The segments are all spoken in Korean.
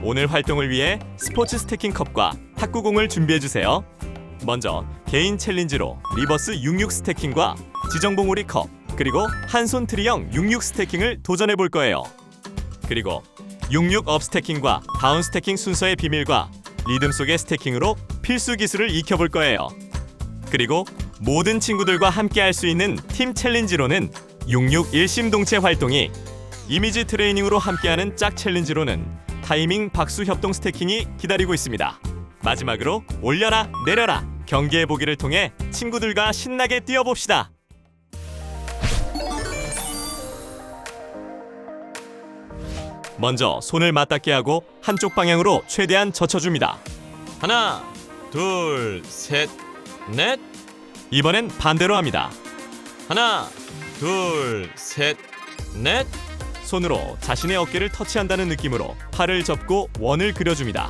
오늘 활동을 위해 스포츠 스태킹 컵과 탁구공을 준비해주세요. 먼저 개인 챌린지로 리버스 66 스태킹과 지정봉우리 컵, 그리고 한손 트리형 66 스태킹을 도전해볼 거예요. 그리고 66 업 스태킹과 다운 스태킹 순서의 비밀과 리듬 속의 스태킹으로 필수 기술을 익혀볼 거예요. 그리고 모든 친구들과 함께 할 수 있는 팀 챌린지로는 66 일심동체 활동이, 이미지 트레이닝으로 함께하는 짝 챌린지로는 타이밍 박수 협동 스태킹이 기다리고 있습니다. 마지막으로 올려라 내려라 경기해보기를 통해 친구들과 신나게 뛰어봅시다. 먼저 손을 맞닿게 하고 한쪽 방향으로 최대한 젖혀줍니다. 하나, 둘, 셋, 넷. 이번엔 반대로 합니다. 하나, 둘, 셋, 넷. 손으로 자신의 어깨를 터치한다는 느낌으로 팔을 접고 원을 그려줍니다.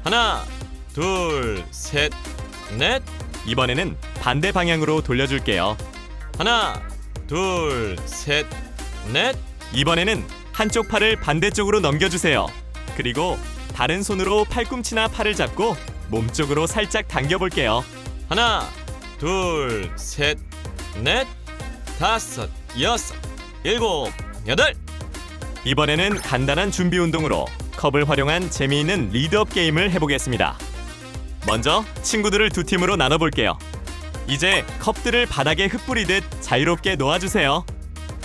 하나, 둘, 셋, 넷. 이번에는 반대 방향으로 돌려줄게요. 하나, 둘, 셋, 넷. 이번에는 한쪽 팔을 반대쪽으로 넘겨주세요. 그리고 다른 손으로 팔꿈치나 팔을 잡고 몸쪽으로 살짝 당겨볼게요. 하나, 둘, 셋, 넷. 다섯, 여섯, 일곱, 여덟. 이번에는 간단한 준비 운동으로 컵을 활용한 재미있는 리드업 게임을 해보겠습니다. 먼저 친구들을 두 팀으로 나눠볼게요. 이제 컵들을 바닥에 흩뿌리듯 자유롭게 놓아주세요.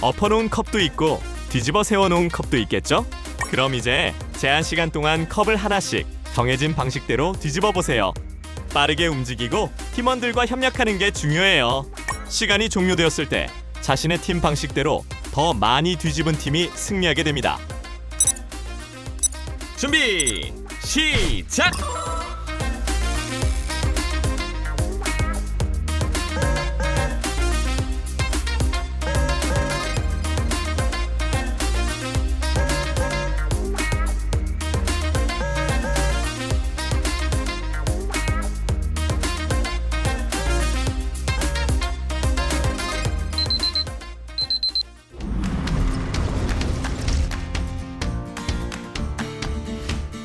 엎어놓은 컵도 있고 뒤집어 세워놓은 컵도 있겠죠? 그럼 이제 제한 시간 동안 컵을 하나씩 정해진 방식대로 뒤집어 보세요. 빠르게 움직이고 팀원들과 협력하는 게 중요해요. 시간이 종료되었을 때 자신의 팀 방식대로 더 많이 뒤집은 팀이 승리하게 됩니다. 준비, 시작!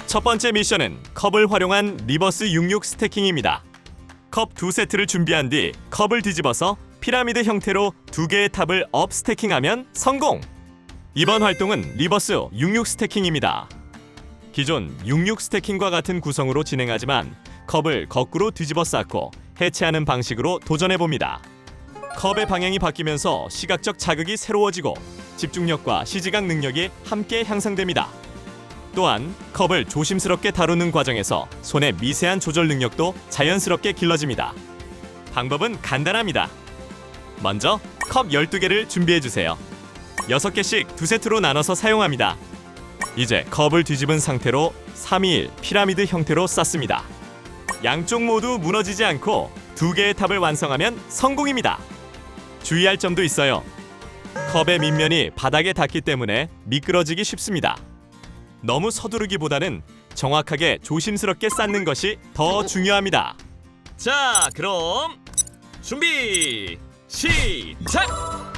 첫 번째 미션은 컵을 활용한 리버스 66 스태킹입니다. 컵 두 세트를 준비한 뒤 컵을 뒤집어서 피라미드 형태로 두 개의 탑을 업 스태킹하면 성공! 이번 활동은 리버스 66 스태킹입니다. 기존 66 스태킹과 같은 구성으로 진행하지만 컵을 거꾸로 뒤집어 쌓고 해체하는 방식으로 도전해봅니다. 컵의 방향이 바뀌면서 시각적 자극이 새로워지고 집중력과 시지각 능력이 함께 향상됩니다. 또한 컵을 조심스럽게 다루는 과정에서 손의 미세한 조절 능력도 자연스럽게 길러집니다. 방법은 간단합니다. 먼저 컵 12개를 준비해주세요. 6개씩 두 세트로 나눠서 사용합니다. 이제 컵을 뒤집은 상태로 321 피라미드 형태로 쌓습니다. 양쪽 모두 무너지지 않고 두 개의 탑을 완성하면 성공입니다. 주의할 점도 있어요. 컵의 밑면이 바닥에 닿기 때문에 미끄러지기 쉽습니다. 너무 서두르기보다는 정확하게 조심스럽게 쌓는 것이 더 중요합니다. 자, 그럼 준비, 시작!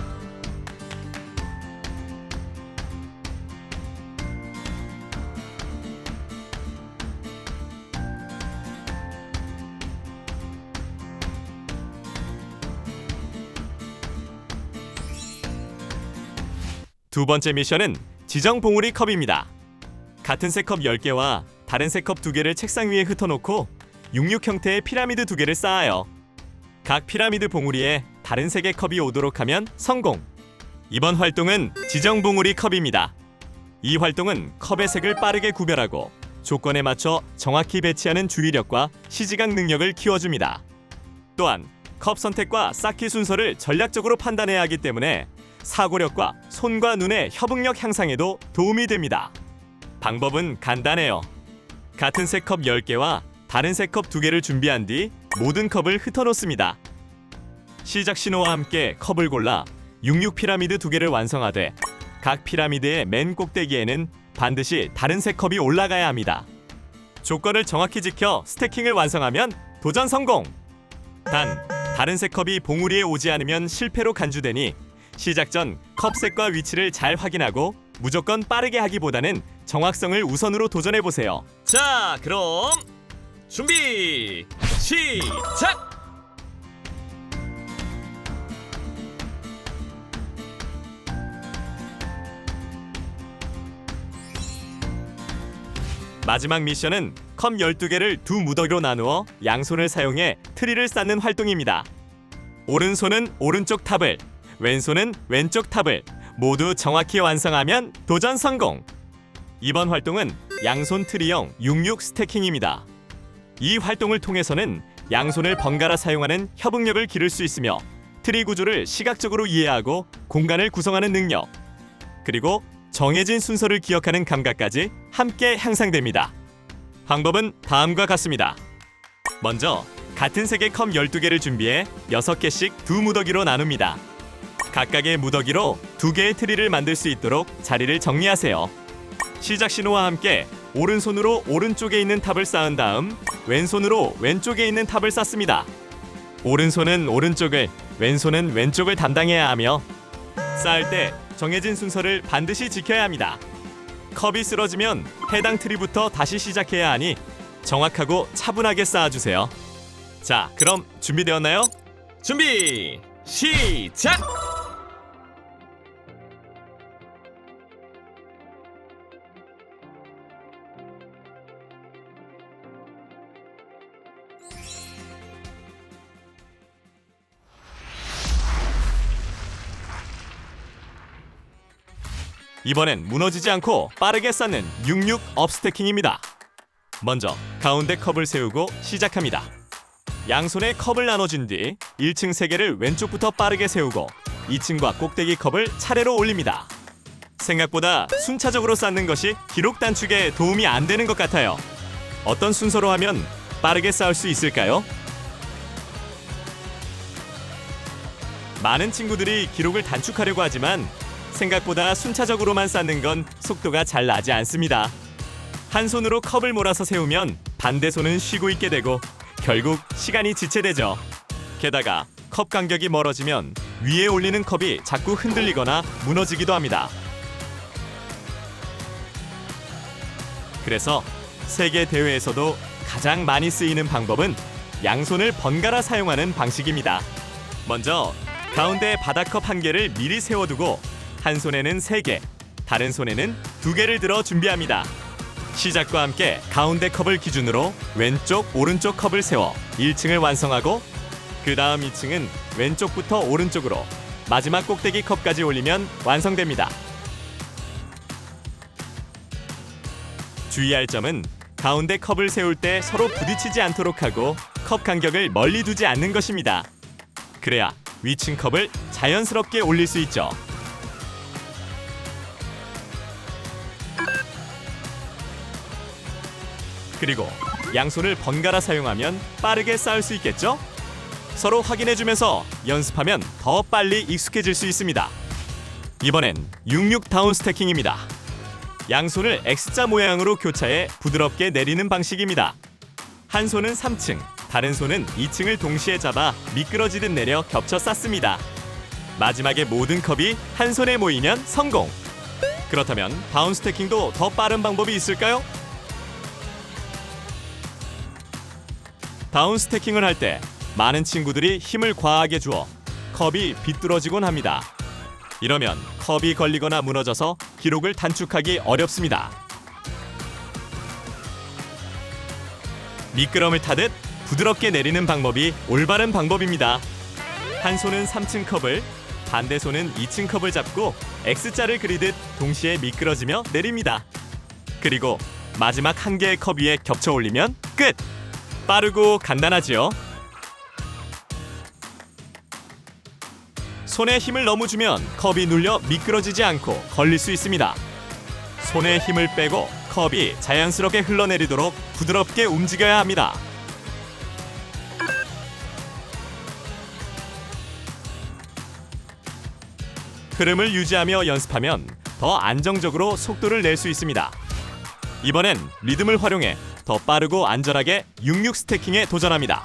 두 번째 미션은 지정 봉우리 컵입니다. 같은 색 컵 10개와 다른 색 컵 2개를 책상 위에 흩어놓고 66 형태의 피라미드 2개를 쌓아요. 각 피라미드 봉우리에 다른 색의 컵이 오도록 하면 성공! 이번 활동은 지정 봉우리 컵입니다. 이 활동은 컵의 색을 빠르게 구별하고 조건에 맞춰 정확히 배치하는 주의력과 시지각 능력을 키워줍니다. 또한 컵 선택과 쌓기 순서를 전략적으로 판단해야 하기 때문에 사고력과 손과 눈의 협응력 향상에도 도움이 됩니다. 방법은 간단해요. 같은 색 컵 10개와 다른 색 컵 2개를 준비한 뒤 모든 컵을 흩어놓습니다. 시작 신호와 함께 컵을 골라 66 피라미드 2개를 완성하되 각 피라미드의 맨 꼭대기에는 반드시 다른 색 컵이 올라가야 합니다. 조건을 정확히 지켜 스태킹을 완성하면 도전 성공! 단, 다른 색 컵이 봉우리에 오지 않으면 실패로 간주되니 시작 전 컵 색과 위치를 잘 확인하고 무조건 빠르게 하기보다는 정확성을 우선으로 도전해보세요. 자, 그럼 준비 시작! 마지막 미션은 컵 12개를 두 무더기로 나누어 양손을 사용해 트리를 쌓는 활동입니다. 오른손은 오른쪽 탑을, 왼손은 왼쪽 탑을 모두 정확히 완성하면 도전 성공! 이번 활동은 양손 트리형 66 스태킹입니다. 이 활동을 통해서는 양손을 번갈아 사용하는 협응력을 기를 수 있으며 트리 구조를 시각적으로 이해하고 공간을 구성하는 능력, 그리고 정해진 순서를 기억하는 감각까지 함께 향상됩니다. 방법은 다음과 같습니다. 먼저 같은 색의 컵 12개를 준비해 6개씩 두 무더기로 나눕니다. 각각의 무더기로 2개의 트리를 만들 수 있도록 자리를 정리하세요. 시작 신호와 함께 오른손으로 오른쪽에 있는 탑을 쌓은 다음 왼손으로 왼쪽에 있는 탑을 쌓습니다. 오른손은 오른쪽을, 왼손은 왼쪽을 담당해야 하며 쌓을 때 정해진 순서를 반드시 지켜야 합니다. 컵이 쓰러지면 해당 트리부터 다시 시작해야 하니 정확하고 차분하게 쌓아주세요. 자, 그럼 준비되었나요? 준비 시작! 이번엔 무너지지 않고 빠르게 쌓는 66 업스태킹입니다. 먼저 가운데 컵을 세우고 시작합니다. 양손에 컵을 나눠준 뒤 1층 3개를 왼쪽부터 빠르게 세우고 2층과 꼭대기 컵을 차례로 올립니다. 생각보다 순차적으로 쌓는 것이 기록 단축에 도움이 안 되는 것 같아요. 어떤 순서로 하면 빠르게 쌓을 수 있을까요? 많은 친구들이 기록을 단축하려고 하지만 생각보다 순차적으로만 쌓는 건 속도가 잘 나지 않습니다. 한 손으로 컵을 몰아서 세우면 반대 손은 쉬고 있게 되고 결국 시간이 지체되죠. 게다가 컵 간격이 멀어지면 위에 올리는 컵이 자꾸 흔들리거나 무너지기도 합니다. 그래서 세계 대회에서도 가장 많이 쓰이는 방법은 양손을 번갈아 사용하는 방식입니다. 먼저 가운데 바닥컵 1개를 미리 세워두고 한 손에는 3개, 다른 손에는 2개를 들어 준비합니다. 시작과 함께 가운데 컵을 기준으로 왼쪽, 오른쪽 컵을 세워 1층을 완성하고 그 다음 2층은 왼쪽부터 오른쪽으로 마지막 꼭대기 컵까지 올리면 완성됩니다. 주의할 점은 가운데 컵을 세울 때 서로 부딪히지 않도록 하고 컵 간격을 멀리 두지 않는 것입니다. 그래야 위층 컵을 자연스럽게 올릴 수 있죠. 그리고 양손을 번갈아 사용하면 빠르게 쌓을 수 있겠죠? 서로 확인해주면서 연습하면 더 빨리 익숙해질 수 있습니다. 이번엔 66 다운 스태킹입니다. 양손을 X자 모양으로 교차해 부드럽게 내리는 방식입니다. 한 손은 3층, 다른 손은 2층을 동시에 잡아 미끄러지듯 내려 겹쳐 쌓습니다. 마지막에 모든 컵이 한 손에 모이면 성공! 그렇다면 다운 스태킹도 더 빠른 방법이 있을까요? 다운 스태킹을 할 때 많은 친구들이 힘을 과하게 주어 컵이 비뚤어지곤 합니다. 이러면 컵이 걸리거나 무너져서 기록을 단축하기 어렵습니다. 미끄럼을 타듯 부드럽게 내리는 방법이 올바른 방법입니다. 한 손은 3층 컵을, 반대 손은 2층 컵을 잡고 X자를 그리듯 동시에 미끄러지며 내립니다. 그리고 마지막 한 개의 컵 위에 겹쳐 올리면 끝! 빠르고 간단하지요? 손에 힘을 너무 주면 컵이 눌려 미끄러지지 않고 걸릴 수 있습니다. 손에 힘을 빼고 컵이 자연스럽게 흘러내리도록 부드럽게 움직여야 합니다. 흐름을 유지하며 연습하면 더 안정적으로 속도를 낼 수 있습니다. 이번엔 리듬을 활용해 더 빠르고 안전하게 66 스태킹에 도전합니다.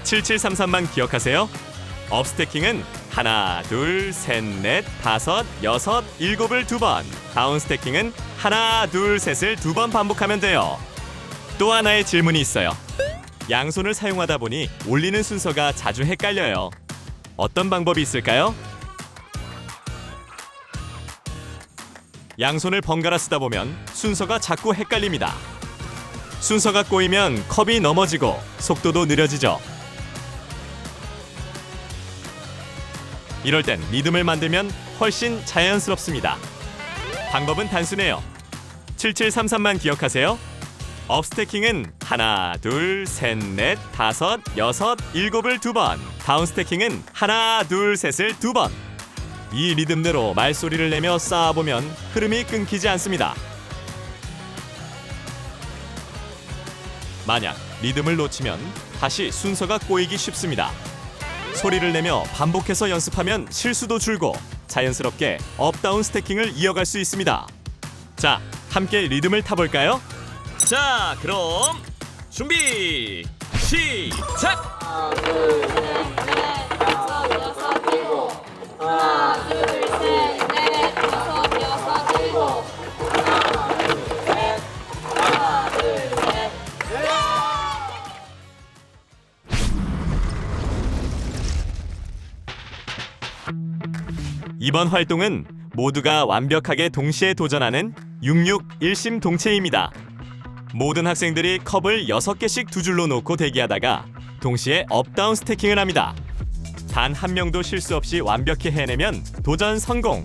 7733만 기억하세요. 업 스태킹은 하나, 둘, 셋, 넷, 다섯, 여섯, 일곱을 2번. 다운 스태킹은 하나, 둘, 셋을 2번 반복하면 돼요. 또 하나의 질문이 있어요. 양손을 사용하다 보니 올리는 순서가 자주 헷갈려요. 어떤 방법이 있을까요? 양손을 번갈아 쓰다 보면 순서가 자꾸 헷갈립니다. 순서가 꼬이면 컵이 넘어지고 속도도 느려지죠. 이럴 땐 리듬을 만들면 훨씬 자연스럽습니다. 방법은 단순해요. 7733만 기억하세요. 업 스태킹은 하나, 둘, 셋, 넷, 다섯, 여섯, 일곱을 2번. 다운 스태킹은 하나, 둘, 셋을 2번. 이 리듬대로 말소리를 내며 쌓아보면 흐름이 끊기지 않습니다. 만약 리듬을 놓치면 다시 순서가 꼬이기 쉽습니다. 소리를 내며 반복해서 연습하면 실수도 줄고 자연스럽게 업다운 스태킹을 이어갈 수 있습니다. 자, 함께 리듬을 타볼까요? 자, 그럼 준비 시작! 하나, 둘, 셋, 넷, 다섯, 여섯, 일곱. 하나, 둘, 셋, 넷, 다섯, 여섯, 일곱. 하나, 둘, 셋. 하나, 둘, 셋. 이번 활동은 모두가 완벽하게 동시에 도전하는 66 일심 동체입니다. 모든 학생들이 컵을 6개씩 2줄로 놓고 대기하다가 동시에 업다운 스태킹을 합니다. 단 한 명도 실수 없이 완벽히 해내면 도전 성공!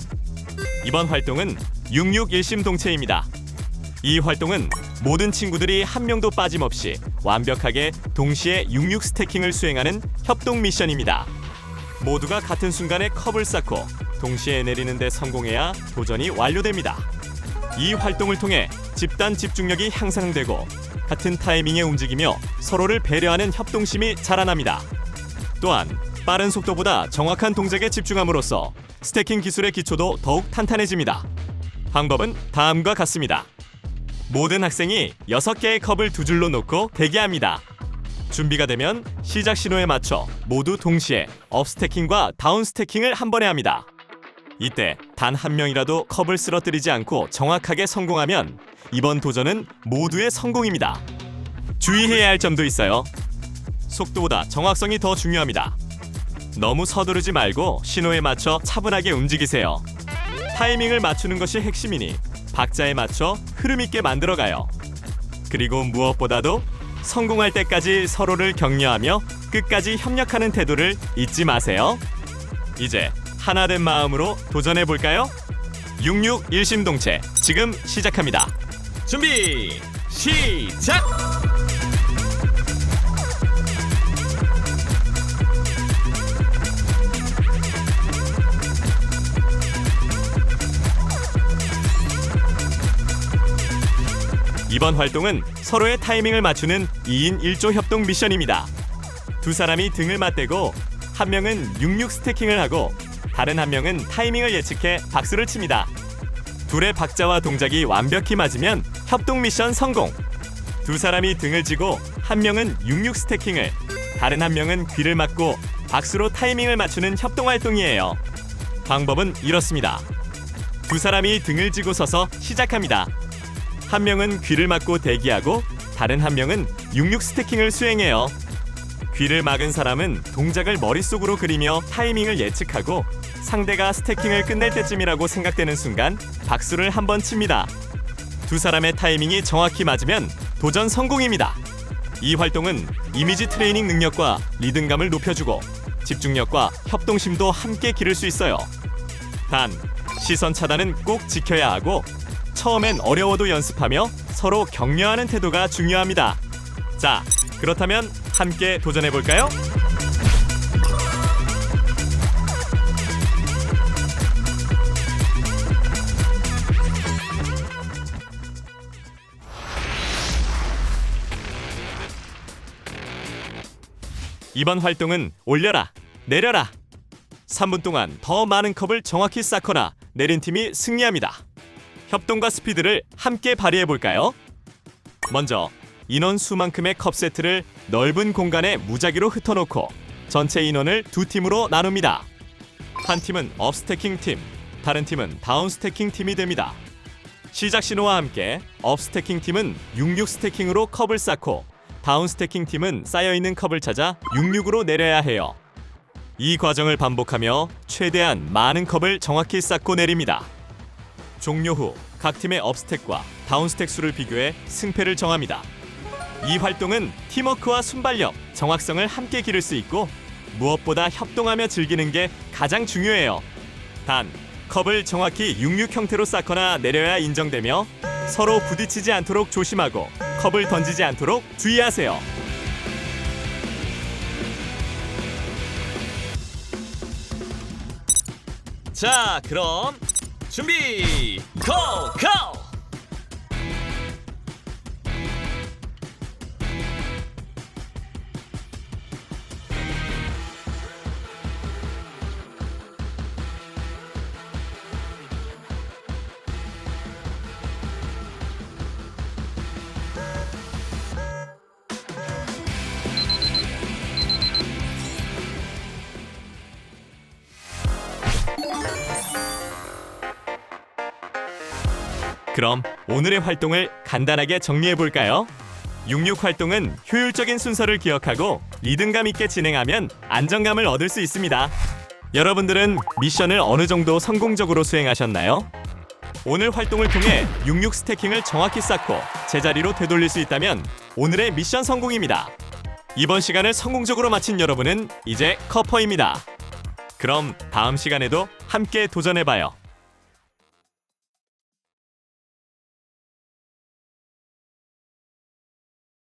이번 활동은 66 일심 동체입니다. 이 활동은 모든 친구들이 한 명도 빠짐없이 완벽하게 동시에 66 스태킹을 수행하는 협동 미션입니다. 모두가 같은 순간에 컵을 쌓고 동시에 내리는 데 성공해야 도전이 완료됩니다. 이 활동을 통해 집단 집중력이 향상되고 같은 타이밍에 움직이며 서로를 배려하는 협동심이 자라납니다. 또한 빠른 속도보다 정확한 동작에 집중함으로써 스태킹 기술의 기초도 더욱 탄탄해집니다. 방법은 다음과 같습니다. 모든 학생이 6개의 컵을 2줄로 놓고 대기합니다. 준비가 되면 시작 신호에 맞춰 모두 동시에 업 스태킹과 다운 스태킹을 한 번에 합니다. 이때 단 한 명이라도 컵을 쓰러뜨리지 않고 정확하게 성공하면 이번 도전은 모두의 성공입니다. 주의해야 할 점도 있어요. 속도보다 정확성이 더 중요합니다. 너무 서두르지 말고 신호에 맞춰 차분하게 움직이세요. 타이밍을 맞추는 것이 핵심이니 박자에 맞춰 흐름 있게 만들어가요. 그리고 무엇보다도 성공할 때까지 서로를 격려하며 끝까지 협력하는 태도를 잊지 마세요. 이제 하나된 마음으로 도전해 볼까요? 66 일심동체 지금 시작합니다. 준비 시작! 이번 활동은 서로의 타이밍을 맞추는 2인 1조 협동 미션입니다. 두 사람이 등을 맞대고 한 명은 66 스태킹을 하고 다른 한 명은 타이밍을 예측해 박수를 칩니다. 둘의 박자와 동작이 완벽히 맞으면 협동 미션 성공! 두 사람이 등을 쥐고 한 명은 66 스태킹을, 다른 한 명은 귀를 막고 박수로 타이밍을 맞추는 협동 활동이에요. 방법은 이렇습니다. 두 사람이 등을 쥐고 서서 시작합니다. 한 명은 귀를 막고 대기하고 다른 한 명은 66 스태킹을 수행해요. 귀를 막은 사람은 동작을 머릿속으로 그리며 타이밍을 예측하고 상대가 스태킹을 끝낼 때쯤이라고 생각되는 순간 박수를 한번 칩니다. 두 사람의 타이밍이 정확히 맞으면 도전 성공입니다. 이 활동은 이미지 트레이닝 능력과 리듬감을 높여주고 집중력과 협동심도 함께 기를 수 있어요. 단, 시선 차단은 꼭 지켜야 하고 처음엔 어려워도 연습하며 서로 격려하는 태도가 중요합니다. 자, 그렇다면 함께 도전해볼까요? 이번 활동은 올려라, 내려라. 3분 동안 더 많은 컵을 정확히 쌓거나 내린 팀이 승리합니다. 협동과 스피드를 함께 발휘해 볼까요? 먼저 인원 수만큼의 컵 세트를 넓은 공간에 무작위로 흩어놓고 전체 인원을 두 팀으로 나눕니다. 한 팀은 업 스태킹 팀, 다른 팀은 다운 스태킹 팀이 됩니다. 시작 신호와 함께 업 스태킹 팀은 66 스태킹으로 컵을 쌓고 다운 스태킹 팀은 쌓여있는 컵을 찾아 66으로 내려야 해요. 이 과정을 반복하며 최대한 많은 컵을 정확히 쌓고 내립니다. 종료 후 각 팀의 업 스택과 다운 스택 수를 비교해 승패를 정합니다. 이 활동은 팀워크와 순발력, 정확성을 함께 기를 수 있고 무엇보다 협동하며 즐기는 게 가장 중요해요. 단, 컵을 정확히 66 형태로 쌓거나 내려야 인정되며 서로 부딪히지 않도록 조심하고 컵을 던지지 않도록 주의하세요. 자, 그럼 준비 고! 고! 그럼 오늘의 활동을 간단하게 정리해 볼까요? 66 활동은 효율적인 순서를 기억하고 리듬감 있게 진행하면 안정감을 얻을 수 있습니다. 여러분들은 미션을 어느 정도 성공적으로 수행하셨나요? 오늘 활동을 통해 66 스태킹을 정확히 쌓고 제자리로 되돌릴 수 있다면 오늘의 미션 성공입니다. 이번 시간을 성공적으로 마친 여러분은 이제 커퍼입니다. 그럼 다음 시간에도 함께 도전해봐요.